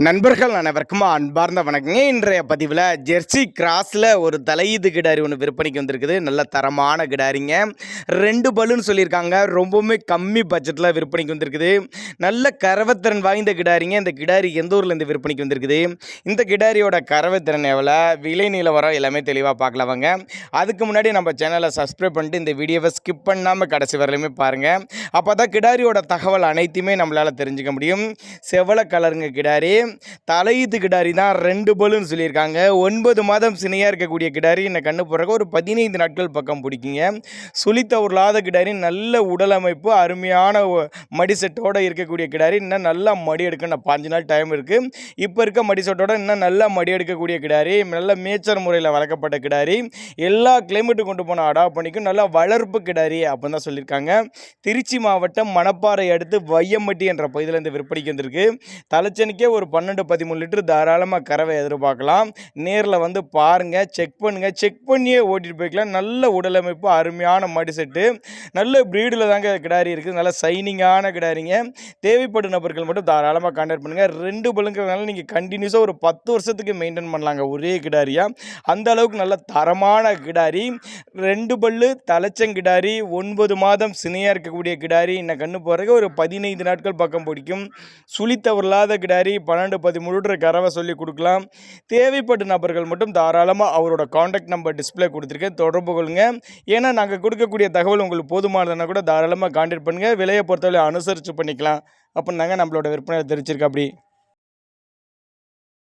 நண்பர்கள் அனைவருக்கும் அன்பார்ந்த வணக்கங்க. இன்றைய பதிவில் ஜெர்சி கிராஸில் ஒரு தலையீது கிடாரி ஒன்று விற்பனைக்கு வந்திருக்குது. நல்ல தரமான கிடாரிங்க. 2 பல்லுன்னு சொல்லியிருக்காங்க. ரொம்பவுமே கம்மி பட்ஜெட்டில் விற்பனைக்கு வந்திருக்குது. நல்ல கறவைத்திறன் வாய்ந்த கிடாரிங்க. இந்த கிடாரி எந்த ஊர்லேருந்து விற்பனைக்கு வந்திருக்குது, இந்த கிடாரியோட கறவைத்திறன் எவ்வளோ, விலை நிலவரம் எல்லாமே தெளிவாக பார்க்கலாம் வாங்க. அதுக்கு முன்னாடி நம்ம சேனலை சப்ஸ்கிரைப் பண்ணிட்டு இந்த வீடியோவை ஸ்கிப் பண்ணாமல் கடைசி வரலையுமே பாருங்கள். அப்போ தான் கிடாரியோட தகவல் அனைத்துமே நம்மளால் தெரிஞ்சுக்க முடியும். செவல கலருங்க கிடாரி. தலையீத்து கிடாரி தான். 2 பல்லுன்னு சொல்லியிருக்காங்க. 9 மாதம் சினையாக இருக்கக்கூடிய கிடாரி என்ன கண்ணு போடுறக்கு ஒரு 15 நாட்கள் பக்கம் பிடிக்குங்க. சுழித்தவர்லாத கிடாரி. நல்ல உடல் அமைப்பு, அருமையான மடி செட்டோடு இருக்கக்கூடிய கிடாரி. இன்னும் நல்லா மடி எடுக்க இன்னும் 5 நாள் டைம் இருக்குது. இப்போ இருக்க மடி செட்டோட இன்னும் நல்லா மடி எடுக்கக்கூடிய கிடாரி. நல்ல மேய்ச்சல் முறையில் வளர்க்கப்பட்ட கிடாரி. எல்லா கிளைமேட்டும் கொண்டு போனால் அடாப்ட் பண்ணிக்கும். நல்லா வளர்ப்பு கிடாரி அப்படின்னு தான் சொல்லியிருக்காங்க. திருச்சி மாவட்டம் மணப்பாறை அடுத்து வையம்பட்டி என்ற பகுதியில் இந்த விற்பனைக்கு வந்திருக்கு. தலைச்சனிக்கே ஒரு 12-13 லிட்டர் தாராளமாக கறவை எதிர்பார்க்கலாம். நேரில் வந்து பாருங்கள், செக் பண்ணுங்கள். செக் பண்ணியே ஓட்டிகிட்டு போய்க்கலாம். நல்ல உடலமைப்பு, அருமையான மடி செட்டு, நல்ல ப்ரீடில் தாங்க கிடாரி இருக்குது. நல்ல சைனிங்கான கிடாரிங்க. தேவைப்படும் நபர்கள் மட்டும் தாராளமாக கான்டாக்ட் பண்ணுங்கள். 2 பல்லுங்கிறதுனால நீங்கள் கண்டினியூஸாக ஒரு 10 வருஷத்துக்கு மெயின்டைன் பண்ணலாங்க ஒரே கிடாரியாக. அந்த அளவுக்கு நல்ல தரமான கிடாரி. 2 பல்லு தலைச்சங்கிடாரி. 9 மாதம் சினையாக இருக்கக்கூடிய கிடாரி. இன்னும் கண்ணு போகிறதுக்கு ஒரு 15 நாட்கள் பக்கம் பிடிக்கும். சுழித்தவர்லாத கிடாரி. 12-13 லிட்டர் கறவை சொல்லி கொடுக்கலாம். தேவைப்பட்ட நபர்கள் மட்டும் தாராளமாக அவரோட காண்டாக்ட் நம்பர் டிஸ்பிளே கொடுத்துருக்கேன், தொடர்பு கொள்ளுங்க. ஏன்னா நாங்கள் கொடுக்கக்கூடிய தகவல் உங்களுக்கு போதுமானதுன்னா கூட தாராளமாக கான்டாக்ட் பண்ணுங்கள். விலையை பொறுத்தவரை அனுசரித்து பண்ணிக்கலாம் அப்படின்னு தாங்க நம்மளோட விற்பனை தெரிவிச்சிருக்கா. அப்படி